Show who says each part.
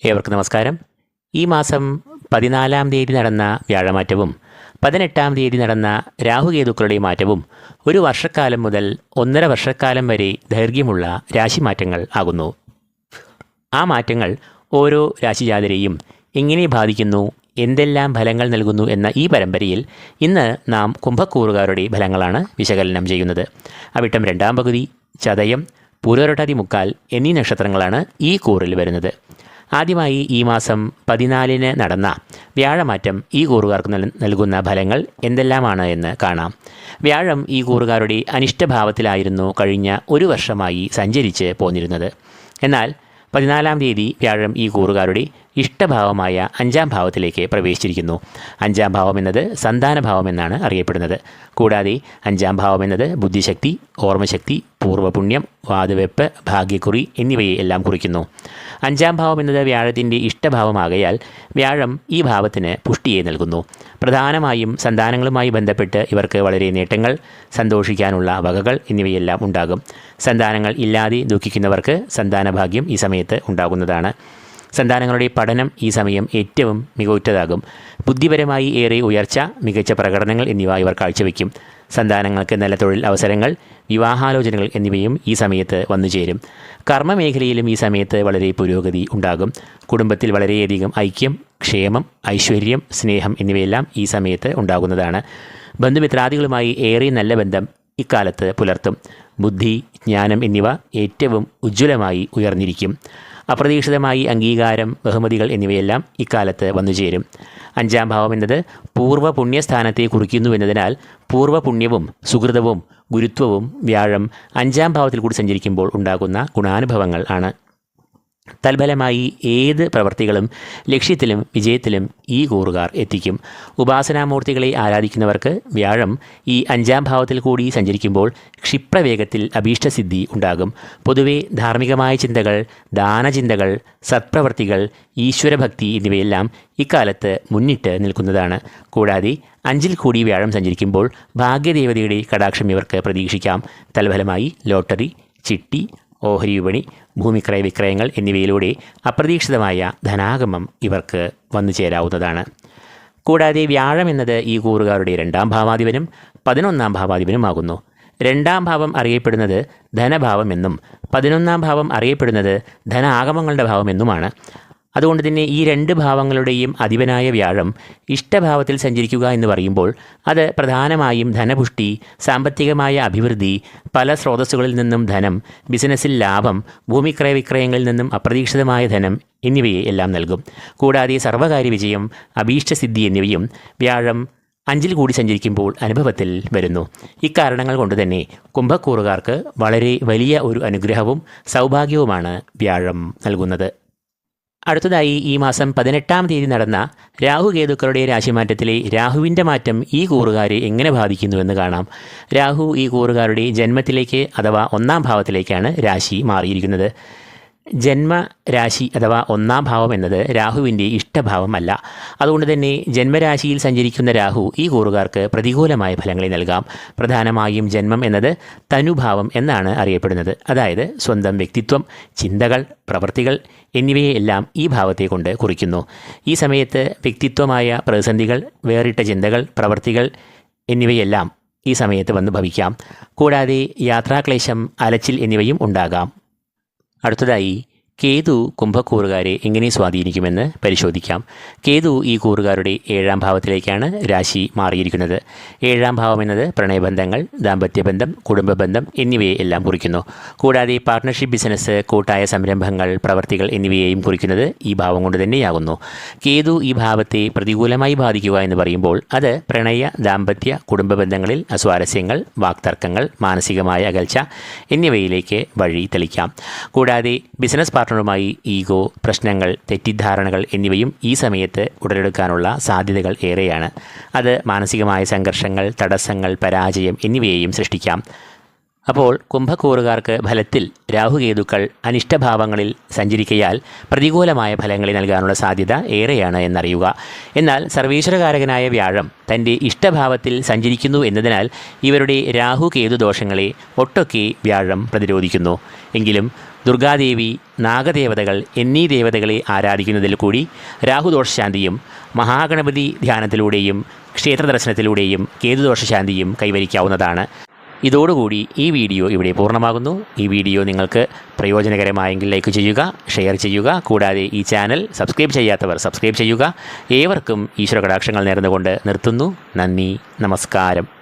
Speaker 1: ഏവർക്കും നമസ്കാരം. ഈ മാസം 14-ാം തീയതി നടന്ന വ്യാഴമാറ്റവും 18-ാം തീയതി നടന്ന രാഹുകേതുക്കളുടെ മാറ്റവും ഒരു വർഷക്കാലം മുതൽ 1.5 വർഷക്കാലം വരെ ദൈർഘ്യമുള്ള രാശിമാറ്റങ്ങൾ ആകുന്നു. ആ മാറ്റങ്ങൾ ഓരോ രാശിജാതരെയും എങ്ങനെ ബാധിക്കുന്നു, എന്തെല്ലാം ഫലങ്ങൾ നൽകുന്നു എന്ന ഈ പരമ്പരയിൽ ഇന്ന് നാം കുംഭക്കൂറുകാരുടെ ഫലങ്ങളാണ് വിശകലനം ചെയ്യുന്നത്. അവിട്ടം 2-ാം പകുതി, ചതയം, പൂരോരട്ടാതി മുക്കാൽ എന്നീ നക്ഷത്രങ്ങളാണ് ഈ കൂറിൽ വരുന്നത്. ആദ്യമായി ഈ മാസം 14-ന് നടന്ന വ്യാഴമാറ്റം ഈ കൂറുകാർക്ക് നൽകുന്ന ഫലങ്ങൾ എന്തെല്ലാമാണ് എന്ന് കാണാം. വ്യാഴം ഈ കൂറുകാരുടെ അനിഷ്ടഭാവത്തിലായിരുന്നു കഴിഞ്ഞ ഒരു വർഷമായി സഞ്ചരിച്ച് പോന്നിരുന്നത്. എന്നാൽ 14-ാം തീയതി വ്യാഴം ഈ കൂറുകാരുടെ ഇഷ്ടഭാവമായ 5-ാം ഭാവത്തിലേക്ക് പ്രവേശിച്ചിരിക്കുന്നു. 5-ാം ഭാവം എന്നത് സന്താനഭാവം എന്നാണ് അറിയപ്പെടുന്നത്. കൂടാതെ 5-ാം ഭാവം എന്നത് ബുദ്ധിശക്തി, ഓർമ്മശക്തി, പൂർവ്വപുണ്യം, വാതുവെപ്പ്, ഭാഗ്യക്കുറി എന്നിവയെ എല്ലാം കുറിക്കുന്നു. 5-ാം ഭാവം എന്നത് വ്യാഴത്തിൻ്റെ ഇഷ്ടഭാവമാകയാൽ വ്യാഴം ഈ ഭാവത്തിന് പുഷ്ടിയെ നൽകുന്നു. പ്രധാനമായും സന്താനങ്ങളുമായി ബന്ധപ്പെട്ട് ഇവർക്ക് വളരെ നേട്ടങ്ങൾ, സന്തോഷിക്കാനുള്ള വകകൾ എന്നിവയെല്ലാം ഉണ്ടാകും. സന്താനങ്ങൾ ഇല്ലാതെ ദുഃഖിക്കുന്നവർക്ക് സന്താനഭാഗ്യം ഈ സമയത്ത് ഉണ്ടാകുന്നതാണ്. സന്താനങ്ങളുടെ പഠനം ഈ സമയം ഏറ്റവും മികവുറ്റതാകും. ബുദ്ധിപരമായി ഏറെ ഉയർച്ച, മികച്ച പ്രകടനങ്ങൾ എന്നിവ ഇവർ കാഴ്ചവെക്കും. സന്താനങ്ങൾക്ക് നല്ല തൊഴിൽ അവസരങ്ങൾ, വിവാഹാലോചനകൾ എന്നിവയും ഈ സമയത്ത് വന്നുചേരും. കർമ്മമേഖലയിലും ഈ സമയത്ത് വളരെ പുരോഗതി ഉണ്ടാകും. കുടുംബത്തിൽ വളരെയധികം ഐക്യം, ക്ഷേമം, ഐശ്വര്യം, സ്നേഹം എന്നിവയെല്ലാം ഈ സമയത്ത് ഉണ്ടാകുന്നതാണ്. ബന്ധുമിത്രാദികളുമായി ഏറെ നല്ല ബന്ധം ഇക്കാലത്ത് പുലർത്തും. ബുദ്ധി, ജ്ഞാനം എന്നിവ ഏറ്റവും ഉജ്ജ്വലമായി ഉയർന്നിരിക്കും. അപ്രതീക്ഷിതമായി അംഗീകാരം, ബഹുമതികൾ എന്നിവയെല്ലാം ഇക്കാലത്ത് വന്നുചേരും. 5-ാം ഭാവം എന്നത് പൂർവ്വ പുണ്യസ്ഥാനത്തെ കുറിക്കുന്നുവെന്നതിനാൽ പൂർവ്വപുണ്യവും സുഹൃതവും ഗുരുത്വവും വ്യാഴം 5-ാം ഭാവത്തിൽ കൂടി സഞ്ചരിക്കുമ്പോൾ ഉണ്ടാകുന്ന ഗുണാനുഭവങ്ങൾ ആണ്. തൽഫലമായി ഏത് പ്രവൃത്തികളും ലക്ഷ്യത്തിലും വിജയത്തിലും ഈ കൂറുകാർ എത്തിക്കും. ഉപാസനാമൂർത്തികളെ ആരാധിക്കുന്നവർക്ക് വ്യാഴം ഈ 5-ാം ഭാവത്തിൽ കൂടി സഞ്ചരിക്കുമ്പോൾ ക്ഷിപ്രവേഗത്തിൽ അഭീഷ്ടസിദ്ധി ഉണ്ടാകും. പൊതുവെ ധാർമ്മികമായ ചിന്തകൾ, ദാനചിന്തകൾ, സത്പ്രവൃത്തികൾ, ഈശ്വരഭക്തി എന്നിവയെല്ലാം ഇക്കാലത്ത് മുന്നിട്ട് നിൽക്കുന്നതാണ്. കൂടാതെ 5-ൽ കൂടി വ്യാഴം സഞ്ചരിക്കുമ്പോൾ ഭാഗ്യദേവതയുടെ കടാക്ഷം ഇവർക്ക് പ്രതീക്ഷിക്കാം. തൽഫലമായി ലോട്ടറി, ചിട്ടി, ഓഹരി വിപണി, ഭൂമിക്രയ വിക്രയങ്ങൾ എന്നിവയിലൂടെ അപ്രതീക്ഷിതമായ ധനാഗമം ഇവർക്ക് വന്നു ചേരാവുന്നതാണ്. കൂടാതെ വ്യാഴം എന്നത് ഈ കൂറുകാരുടെ 2-ാം ഭാവാധിപനും 11-ാം ഭാവാധിപനുമാകുന്നു. 2-ാം ഭാവം അറിയപ്പെടുന്നത് ധനഭാവം എന്നും 11-ാം ഭാവം അറിയപ്പെടുന്നത് ധനാഗമങ്ങളുടെ ഭാവമെന്നുമാണ്. അതുകൊണ്ട് തന്നെ ഈ 2 ഭാവങ്ങളുടെയും അധിപനായ വ്യാഴം ഇഷ്ടഭാവത്തിൽ സഞ്ചരിക്കുക എന്ന് പറയുമ്പോൾ അത് പ്രധാനമായും ധനപുഷ്ടി, സാമ്പത്തികമായ അഭിവൃദ്ധി, പല സ്രോതസ്സുകളിൽ നിന്നും ധനം, ബിസിനസ്സിൽ ലാഭം, ഭൂമിക്രയ വിക്രയങ്ങളിൽ നിന്നും അപ്രതീക്ഷിതമായ ധനം എന്നിവയെ എല്ലാം നൽകും. കൂടാതെ സർവ്വകാര്യ വിജയം, അഭീഷ്ടസിദ്ധി എന്നിവയും വ്യാഴം 5-ൽ കൂടി സഞ്ചരിക്കുമ്പോൾ അനുഭവത്തിൽ വരുന്നു. ഇക്കാരണങ്ങൾ കൊണ്ട് തന്നെ കുംഭക്കൂറുകാർക്ക് വളരെ വലിയ ഒരു അനുഗ്രഹവും സൗഭാഗ്യവുമാണ് വ്യാഴം നൽകുന്നത്. അടുത്തതായി ഈ മാസം 18-ാം തീയതി നടന്ന രാഹുകേതുക്കളുടെ രാശിമാറ്റത്തിലെ രാഹുവിൻ്റെ മാറ്റം ഈ കൂറുകാരെ എങ്ങനെ ബാധിക്കുന്നുവെന്ന് കാണാം. രാഹു ഈ കൂറുകാരുടെ ജന്മത്തിലേക്ക് അഥവാ 1-ാം ഭാവത്തിലേക്കാണ് രാശി മാറിയിരിക്കുന്നത്. ജന്മരാശി അഥവാ 1-ാം ഭാവം എന്നത് രാഹുവിൻ്റെ ഇഷ്ടഭാവമല്ല. അതുകൊണ്ട് തന്നെ ജന്മരാശിയിൽ സഞ്ചരിക്കുന്ന രാഹു ഈ കൂറുകാർക്ക് പ്രതികൂലമായ ഫലങ്ങളെ നൽകാം. പ്രധാനമായും ജന്മം എന്നത് തനുഭാവം എന്നാണ് അറിയപ്പെടുന്നത്. അതായത് സ്വന്തം വ്യക്തിത്വം, ചിന്തകൾ, പ്രവൃത്തികൾ എന്നിവയെല്ലാം ഈ ഭാവത്തെ കൊണ്ട് കുറിക്കുന്നു. ഈ സമയത്ത് വ്യക്തിത്വമായ പ്രതിസന്ധികൾ, വേറിട്ട ചിന്തകൾ, പ്രവൃത്തികൾ എന്നിവയെല്ലാം ഈ സമയത്ത് വന്ന് ഭവിക്കാം. കൂടാതെ യാത്രാക്ലേശം, അലച്ചിൽ എന്നിവയും ഉണ്ടാകാം. അടുത്തതായി കേതു കുംഭക്കൂറുകാരെ എങ്ങനെ സ്വാധീനിക്കുമെന്ന് പരിശോധിക്കാം. കേതു ഈ കൂറുകാരുടെ 7-ാം ഭാവത്തിലേക്കാണ് രാശി മാറിയിരിക്കുന്നത്. 7-ാം ഭാവം എന്നത് പ്രണയബന്ധങ്ങൾ, ദാമ്പത്യബന്ധം, കുടുംബബന്ധം എന്നിവയെ എല്ലാം കുറിക്കുന്നു. കൂടാതെ പാർട്ട്ണർഷിപ്പ് ബിസിനസ്, കൂട്ടായ സംരംഭങ്ങൾ, പ്രവർത്തികൾ എന്നിവയെയും കുറിക്കുന്നത് ഈ ഭാവം കൊണ്ട് തന്നെയാകുന്നു. കേതു ഈ ഭാവത്തെ പ്രതികൂലമായി ബാധിക്കുക എന്ന് പറയുമ്പോൾ അത് പ്രണയ, ദാമ്പത്യ, കുടുംബ ബന്ധങ്ങളിൽ അസ്വാരസ്യങ്ങൾ, വാക്തർക്കങ്ങൾ, മാനസികമായ അകൽച്ച എന്നിവയിലേക്ക് വഴി തെളിക്കാം. കൂടാതെ ബിസിനസ് പാർട്ട്ണറുമായി ഈഗോ, പ്രശ്നങ്ങൾ, തെറ്റിദ്ധാരണകൾ എന്നിവയും ഈ സമയത്ത് ഉടലെടുക്കാനുള്ള സാധ്യതകൾ ഏറെയാണ്. അത് മാനസികമായ സംഘർഷങ്ങൾ, തടസ്സങ്ങൾ, പരാജയം എന്നിവയെയും സൃഷ്ടിക്കാം. അപ്പോൾ കുംഭക്കൂറുകാർക്ക് ഫലത്തിൽ രാഹുകേതുക്കൾ അനിഷ്ടഭാവങ്ങളിൽ സഞ്ചരിക്കയാൽ പ്രതികൂലമായ ഫലങ്ങളെ നൽകാനുള്ള സാധ്യത ഏറെയാണ് എന്നറിയുക. എന്നാൽ സർവീശ്വരകാരകനായ വ്യാഴം തൻ്റെ ഇഷ്ടഭാവത്തിൽ സഞ്ചരിക്കുന്നു എന്നതിനാൽ ഇവരുടെ രാഹുകേതു ദോഷങ്ങളെ ഒട്ടൊക്കെ വ്യാഴം പ്രതിരോധിക്കുന്നു. എങ്കിലും ദുർഗാദേവി, നാഗദേവതകൾ എന്നീ ദേവതകളെ ആരാധിക്കുന്നതിൽ കൂടി രാഹുദോഷശാന്തിയും മഹാഗണപതി ധ്യാനത്തിലൂടെയും ക്ഷേത്രദർശനത്തിലൂടെയും കേതുദോഷശാന്തിയും കൈവരിക്കാവുന്നതാണ്. ഇതോടുകൂടി ഈ വീഡിയോ ഇവിടെ പൂർണ്ണമാകുന്നു. ഈ വീഡിയോ നിങ്ങൾക്ക് പ്രയോജനകരമായെങ്കിൽ ലൈക്ക് ചെയ്യുക, ഷെയർ ചെയ്യുക. കൂടാതെ ഈ ചാനൽ സബ്സ്ക്രൈബ് ചെയ്യാത്തവർ സബ്സ്ക്രൈബ് ചെയ്യുക. ഏവർക്കും ഈശ്വര കടാക്ഷങ്ങൾ നേർന്നുകൊണ്ട് നിർത്തുന്നു. നന്ദി, നമസ്കാരം.